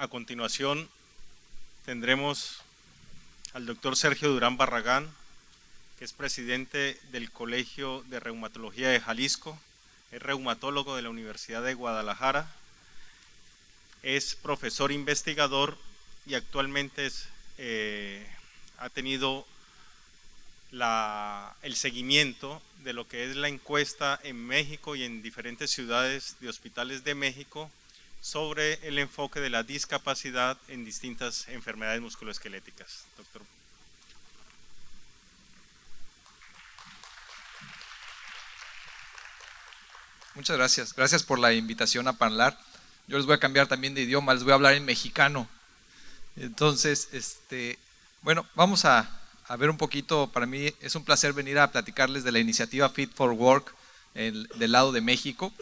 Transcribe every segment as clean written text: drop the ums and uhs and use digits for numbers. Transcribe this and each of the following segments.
A continuación tendremos al doctor Sergio Durán Barragán, que es presidente del Colegio de Reumatología de Jalisco, es reumatólogo de la Universidad de Guadalajara, es profesor investigador y actualmente ha tenido el seguimiento de lo que es la encuesta en México y en diferentes ciudades de hospitales de México sobre el enfoque de la discapacidad en distintas enfermedades musculoesqueléticas. Doctor. Muchas gracias. Gracias por la invitación a hablar. Yo les voy a cambiar también de idioma, les voy a hablar en mexicano. Entonces, bueno, vamos a ver un poquito. Para mí es un placer venir a platicarles de la iniciativa Fit for Work del lado de México.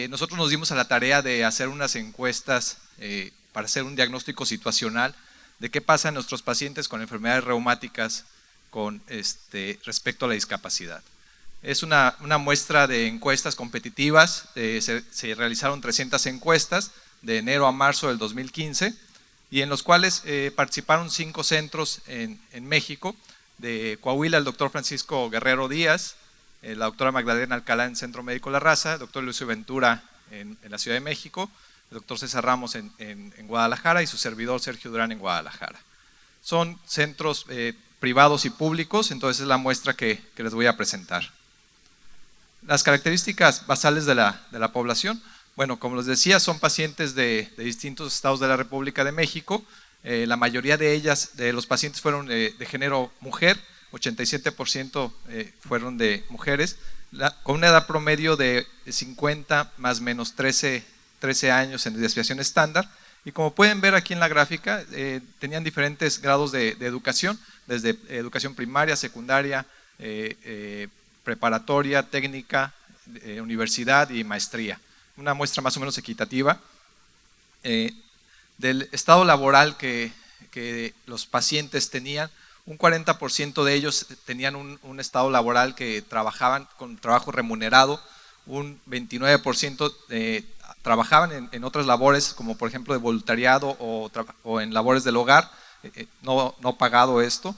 Nosotros nos dimos a la tarea de hacer unas encuestas para hacer un diagnóstico situacional de qué pasa en nuestros pacientes con enfermedades reumáticas con respecto a la discapacidad. Es una muestra de encuestas competitivas, se realizaron 300 encuestas de enero a marzo del 2015 y en los cuales participaron 5 centros en México, de Coahuila el doctor Francisco Guerrero Díaz, la doctora Magdalena Alcalá en Centro Médico La Raza, el doctor Lucio Ventura en la Ciudad de México, el doctor César Ramos en Guadalajara y su servidor Sergio Durán en Guadalajara. Son centros privados y públicos, entonces es la muestra que les voy a presentar. Las características basales de la población, bueno, como les decía, son pacientes de distintos estados de la República de México. La mayoría de ellas, de los pacientes fueron de género mujer, 87% fueron de mujeres, con una edad promedio de 50 más menos 13 años en desviación estándar. Y como pueden ver aquí en la gráfica, tenían diferentes grados de educación, desde educación primaria, secundaria, preparatoria, técnica, universidad y maestría. Una muestra más o menos equitativa. Del estado laboral que los pacientes tenían, un 40% de ellos tenían un estado laboral que trabajaban con trabajo remunerado, un 29% trabajaban en otras labores, como por ejemplo de voluntariado o en labores del hogar, no pagado esto.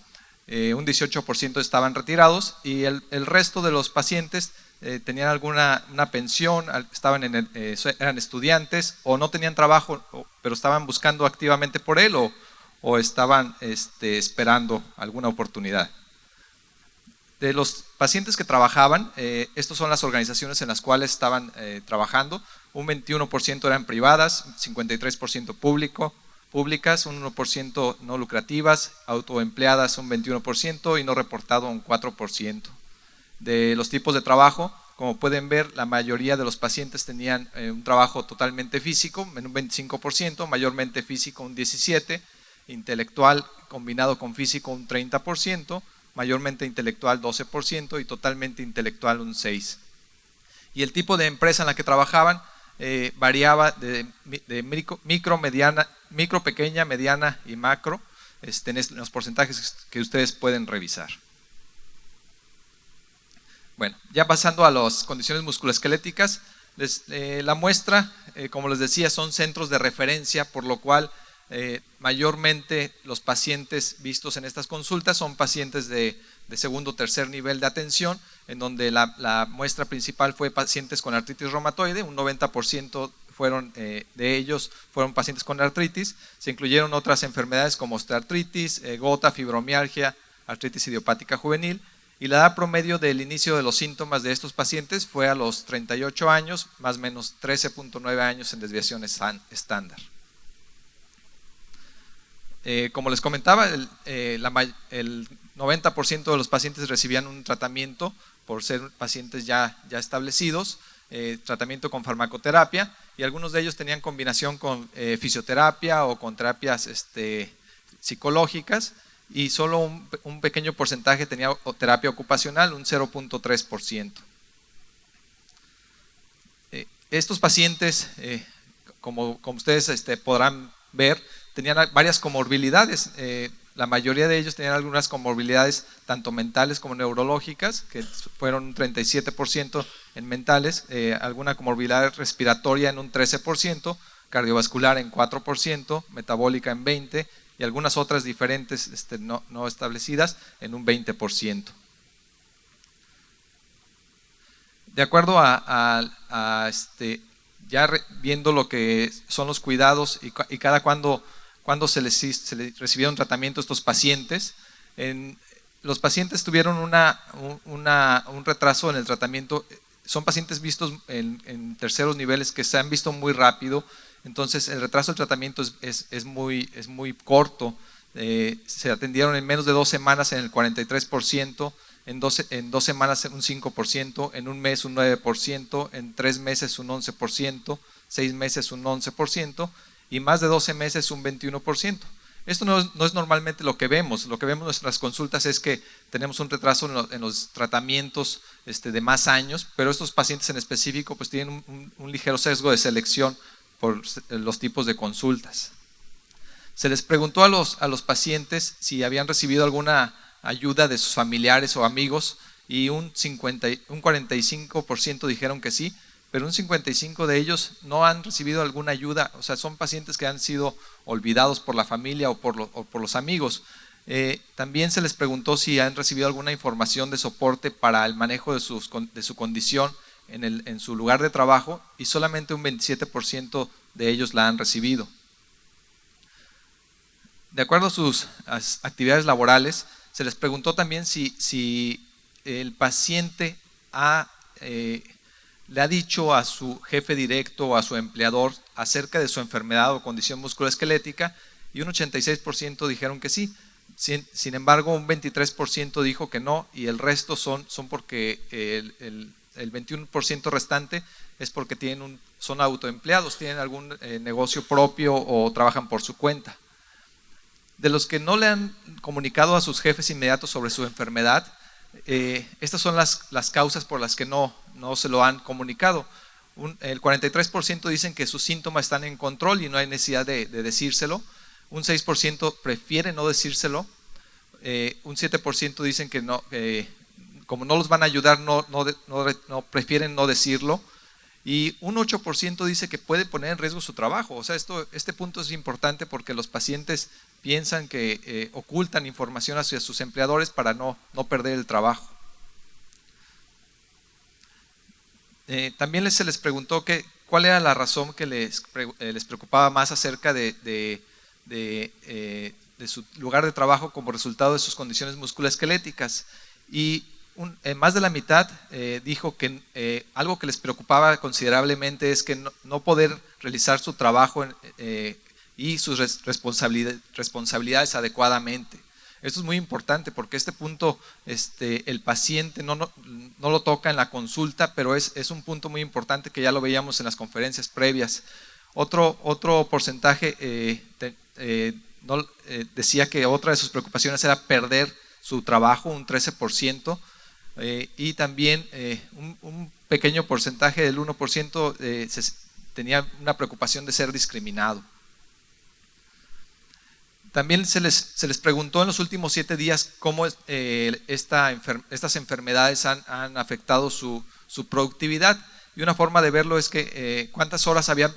Un 18% estaban retirados y el resto de los pacientes tenían alguna pensión, eran estudiantes o no tenían trabajo, pero estaban buscando activamente por él o estaban esperando alguna oportunidad. De los pacientes que trabajaban, estas son las organizaciones en las cuales estaban trabajando, un 21% eran privadas, 53% públicas, un 1% no lucrativas, autoempleadas un 21% y no reportado un 4%. De los tipos de trabajo, como pueden ver, la mayoría de los pacientes tenían un trabajo totalmente físico, en un 25%, mayormente físico un 17%, intelectual combinado con físico un 30%, mayormente intelectual 12% y totalmente intelectual un 6%. Y el tipo de empresa en la que trabajaban variaba de micro, pequeña, mediana y macro, en los porcentajes que ustedes pueden revisar. Bueno, ya pasando a las condiciones musculoesqueléticas, la muestra, como les decía, son centros de referencia, por lo cual mayormente los pacientes vistos en estas consultas son pacientes de segundo o tercer nivel de atención, en donde la muestra principal fue pacientes con artritis reumatoide, un 90% de ellos fueron pacientes con artritis. Se incluyeron otras enfermedades como osteoartritis, gota, fibromialgia, artritis idiopática juvenil, y la edad promedio del inicio de los síntomas de estos pacientes fue a los 38 años, más o menos 13.9 años en desviación estándar. Como les comentaba, el 90% de los pacientes recibían un tratamiento por ser pacientes ya establecidos, tratamiento con farmacoterapia, y algunos de ellos tenían combinación con fisioterapia o con terapias psicológicas, y solo un pequeño porcentaje tenía terapia ocupacional, un 0.3%. Estos pacientes, como ustedes podrán ver, tenían varias comorbilidades. La mayoría de ellos tenían algunas comorbilidades tanto mentales como neurológicas, que fueron un 37% en mentales, alguna comorbilidad respiratoria en un 13%, cardiovascular en 4%, metabólica en 20% y algunas otras diferentes no establecidas en un 20%. De acuerdo viendo lo que son los cuidados y cada cuando se les recibieron tratamiento a estos pacientes, los pacientes tuvieron un retraso en el tratamiento. Son pacientes vistos en terceros niveles que se han visto muy rápido, entonces el retraso del tratamiento es muy corto. Se atendieron en menos de 2 semanas en el 43%, en 2 semanas un 5%, en un mes un 9%, en 3 meses un 11%, 6 meses un 11% y más de 12 meses un 21%. Esto no es normalmente lo que vemos. Lo que vemos en nuestras consultas es que tenemos un retraso en los tratamientos de más años, pero estos pacientes en específico pues tienen un ligero sesgo de selección por los tipos de consultas. Se les preguntó a los pacientes si habían recibido alguna ayuda de sus familiares o amigos y un 45% dijeron que sí, pero un 55% de ellos no han recibido alguna ayuda. O sea, son pacientes que han sido olvidados por la familia o por los amigos. También se les preguntó si han recibido alguna información de soporte para el manejo de su condición en su lugar de trabajo y solamente un 27% de ellos la han recibido. De acuerdo a sus actividades laborales, se les preguntó también si el paciente le ha dicho a su jefe directo o a su empleador acerca de su enfermedad o condición musculoesquelética y un 86% dijeron que sí. Sin embargo, un 23% dijo que no y el resto son porque el 21% restante es porque son autoempleados, tienen algún negocio propio o trabajan por su cuenta. De los que no le han comunicado a sus jefes inmediatos sobre su enfermedad, estas son las causas por las que no se lo han comunicado. El 43% dicen que sus síntomas están en control y no hay necesidad de decírselo. Un 6% prefiere no decírselo. Un 7% dicen que no, como no los van a ayudar, no prefieren no decirlo. Y un 8% dice que puede poner en riesgo su trabajo. O sea, este punto es importante porque los pacientes piensan que ocultan información hacia sus empleadores para no perder el trabajo. También se les preguntó cuál era la razón que les preocupaba más acerca de su lugar de trabajo como resultado de sus condiciones musculoesqueléticas. Y más de la mitad dijo que algo que les preocupaba considerablemente es que no poder realizar su trabajo y sus responsabilidades adecuadamente. Esto es muy importante porque este punto el paciente no lo toca en la consulta, pero es un punto muy importante que ya lo veíamos en las conferencias previas. Otro porcentaje decía que otra de sus preocupaciones era perder su trabajo, un 13%, y también un pequeño porcentaje del 1% tenía una preocupación de ser discriminado. También se les preguntó en los últimos 7 días cómo estas enfermedades han afectado su productividad. Y una forma de verlo es que cuántas horas habían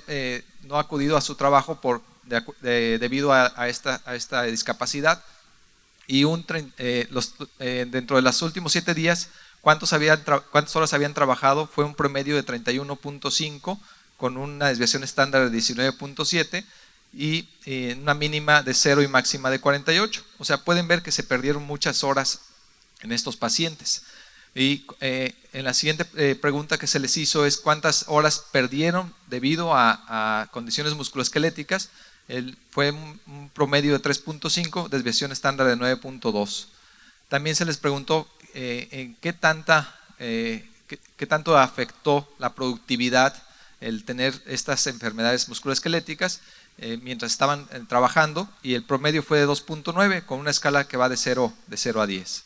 no acudido a su trabajo debido a esta discapacidad. Y dentro de los últimos 7 días, cuántas horas habían trabajado fue un promedio de 31.5 con una desviación estándar de 19.7 y una mínima de 0 y máxima de 48. O sea, pueden ver que se perdieron muchas horas en estos pacientes. Y en la siguiente pregunta que se les hizo es cuántas horas perdieron debido a condiciones musculoesqueléticas. Fue un promedio de 3.5, desviación estándar de 9.2. También se les preguntó en qué tanto afectó la productividad el tener estas enfermedades musculoesqueléticas mientras estaban trabajando, y el promedio fue de 2.9 con una escala que va de 0 a 10.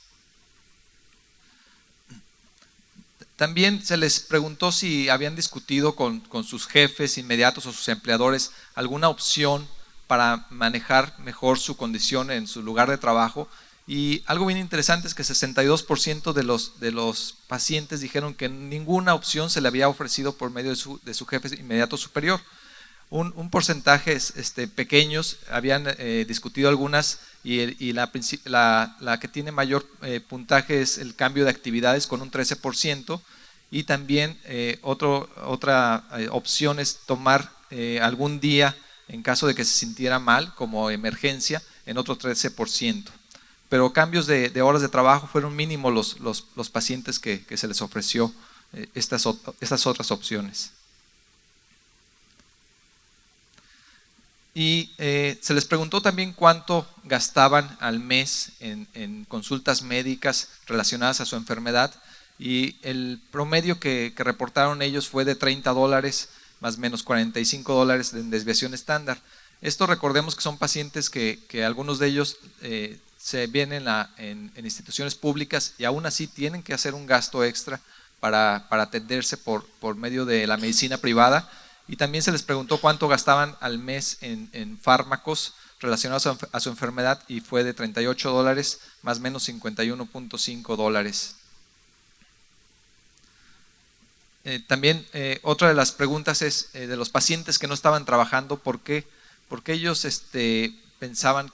También se les preguntó si habían discutido con sus jefes inmediatos o sus empleadores alguna opción para manejar mejor su condición en su lugar de trabajo. Y algo bien interesante es que 62% de los pacientes dijeron que ninguna opción se le había ofrecido por medio de su jefe inmediato superior. un porcentaje pequeños habían discutido algunas y la que tiene mayor puntaje es el cambio de actividades con un 13%, y también otra opción es tomar algún día en caso de que se sintiera mal como emergencia en otro 13%. Pero cambios de horas de trabajo fueron mínimos los pacientes que se les ofreció estas otras opciones. Y se les preguntó también cuánto gastaban al mes en consultas médicas relacionadas a su enfermedad, y el promedio que reportaron ellos fue de $30 más o menos $45 en desviación estándar. Esto recordemos que son pacientes que algunos de ellos se vienen en instituciones públicas y aún así tienen que hacer un gasto extra para atenderse por medio de la medicina privada. Y también se les preguntó cuánto gastaban al mes en fármacos relacionados a su enfermedad, y fue de $38 más o menos $51.5. También otra de las preguntas es de los pacientes que no estaban trabajando, ¿por qué? Porque ellos pensaban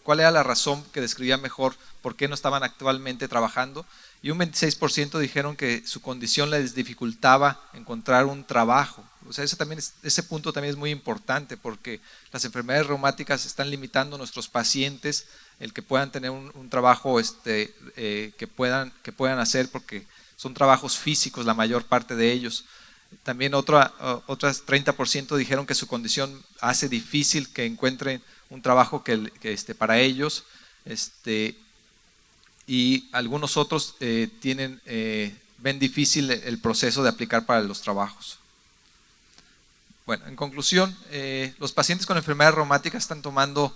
cuál era la razón que describía mejor por qué no estaban actualmente trabajando, y un 26% dijeron que su condición les dificultaba encontrar un trabajo. O sea, ese punto también es muy importante, porque las enfermedades reumáticas están limitando a nuestros pacientes el que puedan tener un trabajo que puedan hacer, porque son trabajos físicos la mayor parte de ellos. También otras 30% dijeron que su condición hace difícil que encuentren un trabajo que para ellos, y algunos otros ven difícil el proceso de aplicar para los trabajos. Bueno, en conclusión, los pacientes con enfermedades reumáticas siguen tomando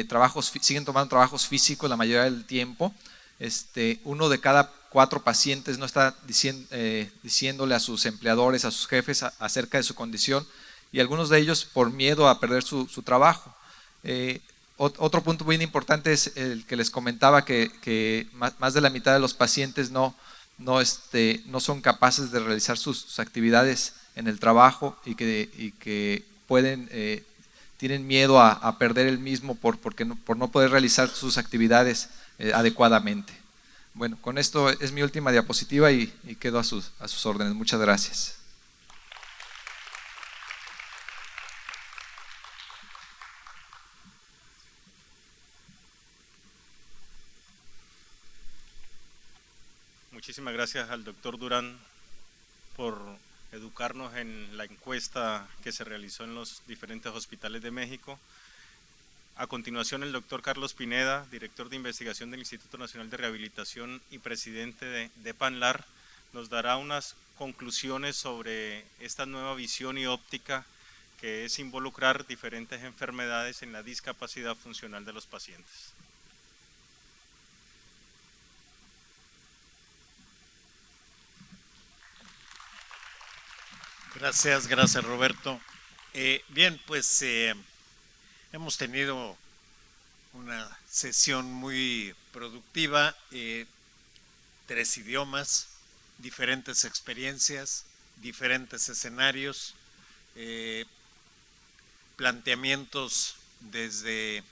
trabajos físicos la mayoría del tiempo. Uno de cada 4 pacientes no está diciéndole a sus empleadores, a sus jefes acerca de su condición, y algunos de ellos por miedo a perder su trabajo. Otro punto muy importante es el que les comentaba, que más de la mitad de los pacientes no son capaces de realizar sus actividades en el trabajo, y que tienen miedo a perder el mismo por no poder realizar sus actividades adecuadamente. Bueno, con esto es mi última diapositiva y quedo a sus órdenes. Muchas gracias. Muchísimas gracias al doctor Durán por educarnos en la encuesta que se realizó en los diferentes hospitales de México. A continuación, el doctor Carlos Pineda, director de investigación del Instituto Nacional de Rehabilitación y presidente de PANLAR, nos dará unas conclusiones sobre esta nueva visión y óptica que es involucrar diferentes enfermedades en la discapacidad funcional de los pacientes. Gracias Roberto. Bien, pues hemos tenido una sesión muy productiva, 3 idiomas, diferentes experiencias, diferentes escenarios, planteamientos desde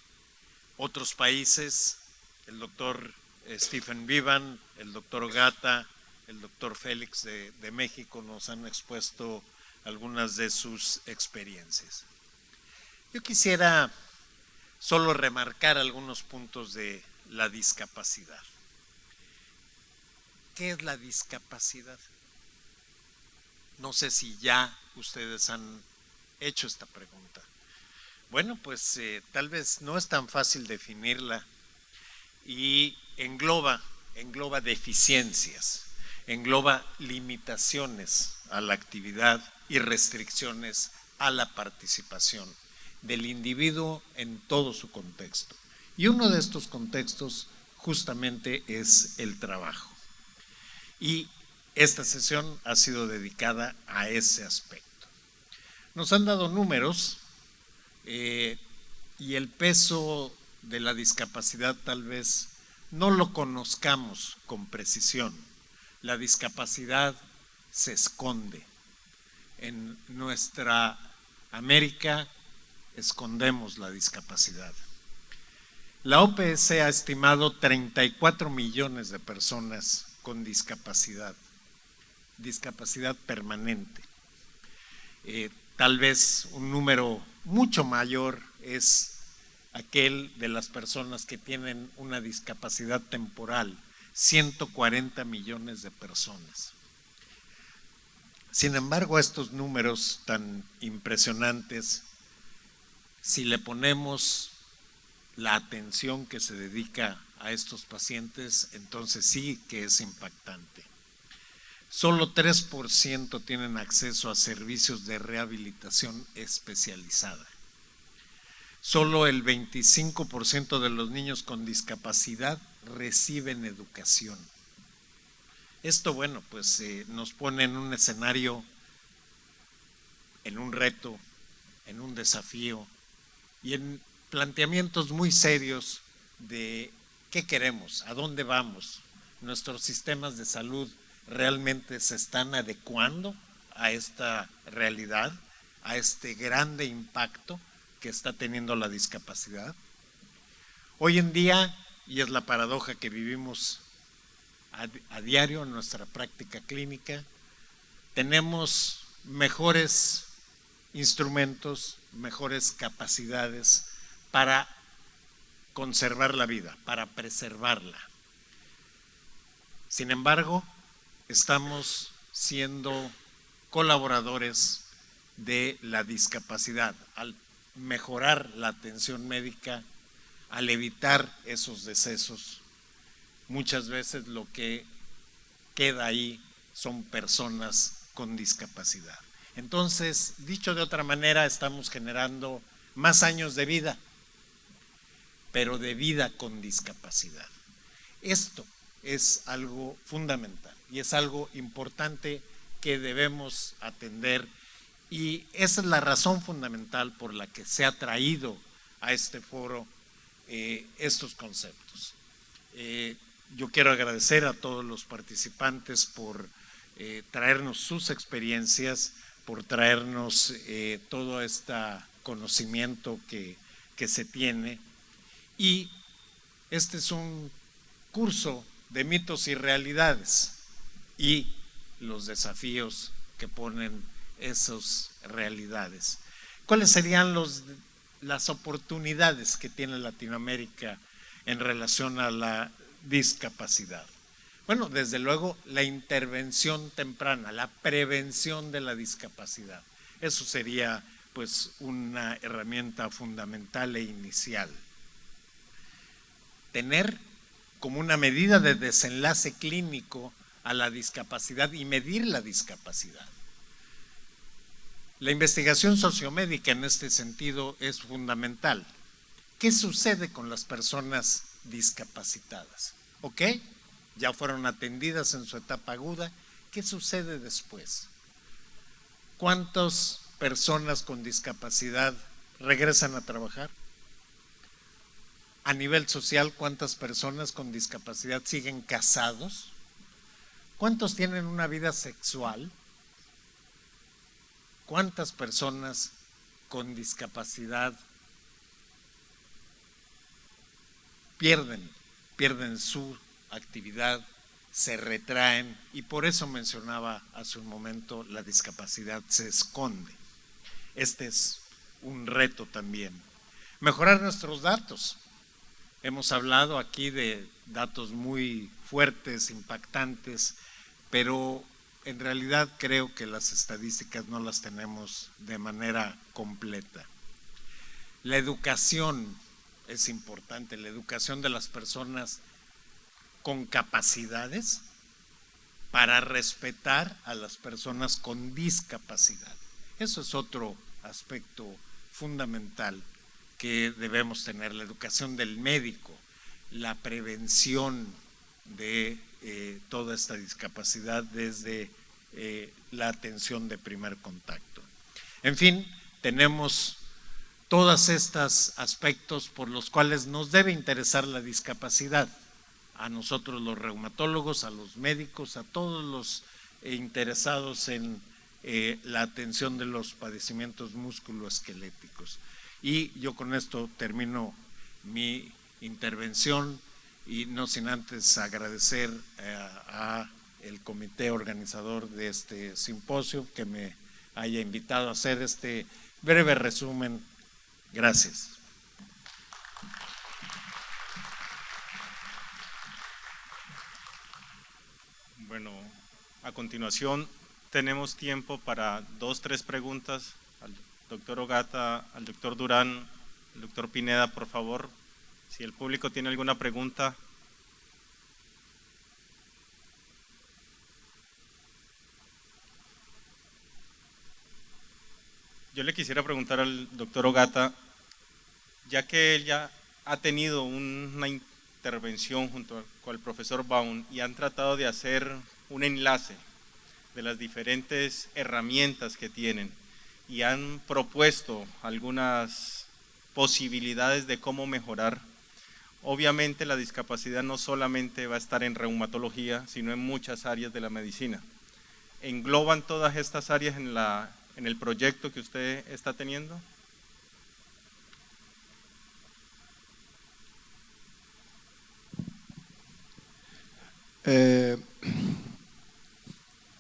otros países, el doctor Stephen Vivan, el doctor Gata, el doctor Félix de México nos han expuesto algunas de sus experiencias. Yo quisiera solo remarcar algunos puntos de la discapacidad. ¿Qué es la discapacidad? No sé si ya ustedes han hecho esta pregunta. Bueno, pues tal vez no es tan fácil definirla, y engloba deficiencias, engloba limitaciones a la actividad y restricciones a la participación del individuo en todo su contexto. Y uno de estos contextos justamente es el trabajo. Y esta sesión ha sido dedicada a ese aspecto. Nos han dado números y el peso de la discapacidad tal vez no lo conozcamos con precisión. La discapacidad se esconde en nuestra América escondemos la discapacidad. La OPS ha estimado 34 millones de personas con discapacidad permanente. Tal vez un número mucho mayor es aquel de las personas que tienen una discapacidad temporal, 140 millones de personas. Sin embargo, a estos números tan impresionantes, si le ponemos la atención que se dedica a estos pacientes, entonces sí que es impactante. Solo 3% tienen acceso a servicios de rehabilitación especializada. Solo el 25% de los niños con discapacidad reciben educación. Esto, bueno, pues nos pone en un escenario, en un reto, en un desafío y en planteamientos muy serios de qué queremos, a dónde vamos. Nuestros sistemas de salud realmente se están adecuando a esta realidad, a este grande impacto que está teniendo la discapacidad. Hoy en día, y es la paradoja que vivimos a diario en nuestra práctica clínica, tenemos mejores instrumentos, mejores capacidades para conservar la vida, para preservarla. Sin embargo, estamos siendo colaboradores de la discapacidad al mejorar la atención médica, al evitar esos decesos. Muchas veces lo que queda ahí son personas con discapacidad. Entonces, dicho de otra manera, estamos generando más años de vida, pero de vida con discapacidad. Esto es algo fundamental y es algo importante que debemos atender, y esa es la razón fundamental por la que se ha traído a este foro estos conceptos. Yo quiero agradecer a todos los participantes por traernos sus experiencias, por traernos todo este conocimiento que se tiene, y este es un curso de mitos y realidades y los desafíos que ponen esas realidades. ¿Cuáles serían las oportunidades que tiene Latinoamérica en relación a la discapacidad? Bueno, desde luego la intervención temprana, la prevención de la discapacidad. Eso sería pues una herramienta fundamental e inicial. Tener como una medida de desenlace clínico a la discapacidad y medir la discapacidad. La investigación sociomédica en este sentido es fundamental. ¿Qué sucede con las personas discapacitadas? ¿Ok? Ya fueron atendidas en su etapa aguda. ¿Qué sucede después? ¿Cuántas personas con discapacidad regresan a trabajar? A nivel social, ¿cuántas personas con discapacidad siguen casados? ¿Cuántos tienen una vida sexual? ¿Cuántas personas con discapacidad pierden su actividad, se retraen? Y por eso mencionaba hace un momento, la discapacidad se esconde. Este es un reto también. Mejorar nuestros datos. Hemos hablado aquí de datos muy fuertes, impactantes, pero en realidad creo que las estadísticas no las tenemos de manera completa. La educación es importante, la educación de las personas con capacidades para respetar a las personas con discapacidad. Eso es otro aspecto fundamental que debemos tener, la educación del médico, la prevención de toda esta discapacidad desde la atención de primer contacto. En fin, tenemos todos estos aspectos por los cuales nos debe interesar la discapacidad, a nosotros los reumatólogos, a los médicos, a todos los interesados en la atención de los padecimientos musculoesqueléticos. Y yo con esto termino mi intervención y no sin antes agradecer a el comité organizador de este simposio que me haya invitado a hacer este breve resumen. Gracias. Bueno, a continuación tenemos tiempo para 2 o 3 preguntas al doctor Ogata, al doctor Durán, al doctor Pineda, por favor. Si el público tiene alguna pregunta. Yo le quisiera preguntar al doctor Ogata, ya que él ya ha tenido una intervención junto con el profesor Baum y han tratado de hacer un enlace de las diferentes herramientas que tienen y han propuesto algunas posibilidades de cómo mejorar. Obviamente la discapacidad no solamente va a estar en reumatología, sino en muchas áreas de la medicina. ¿Engloban todas estas áreas en el proyecto que usted está teniendo?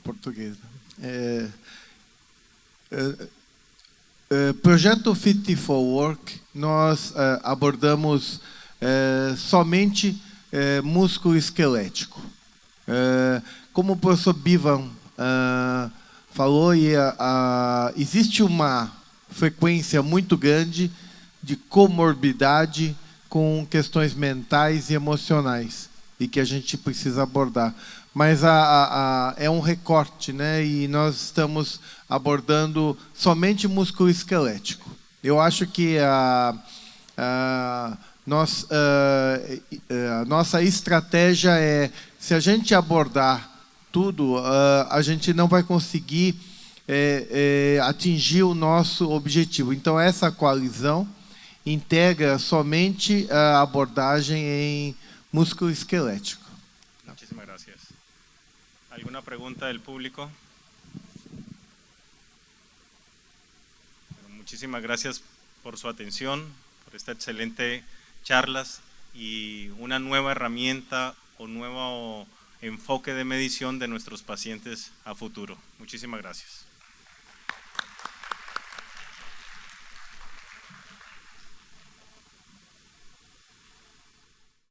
Português. Projeto Fit for Work, nós abordamos somente músculo esquelético. Como o professor Bivan falou, existe uma frequência muito grande de comorbidade com questões mentais e emocionais e que a gente precisa abordar. Mas é um recorte, né? E nós estamos abordando somente músculo esquelético. Eu acho que a nossa estratégia é, se a gente abordar tudo, a gente não vai conseguir atingir o nosso objetivo. Então, essa coalizão integra somente a abordagem em músculo esquelético. Muchísimas gracias. ¿Alguna pregunta del público? Bueno, muchísimas gracias por su atención, por esta excelente charlas y una nueva herramienta o nuevo enfoque de medición de nuestros pacientes a futuro. Muchísimas gracias.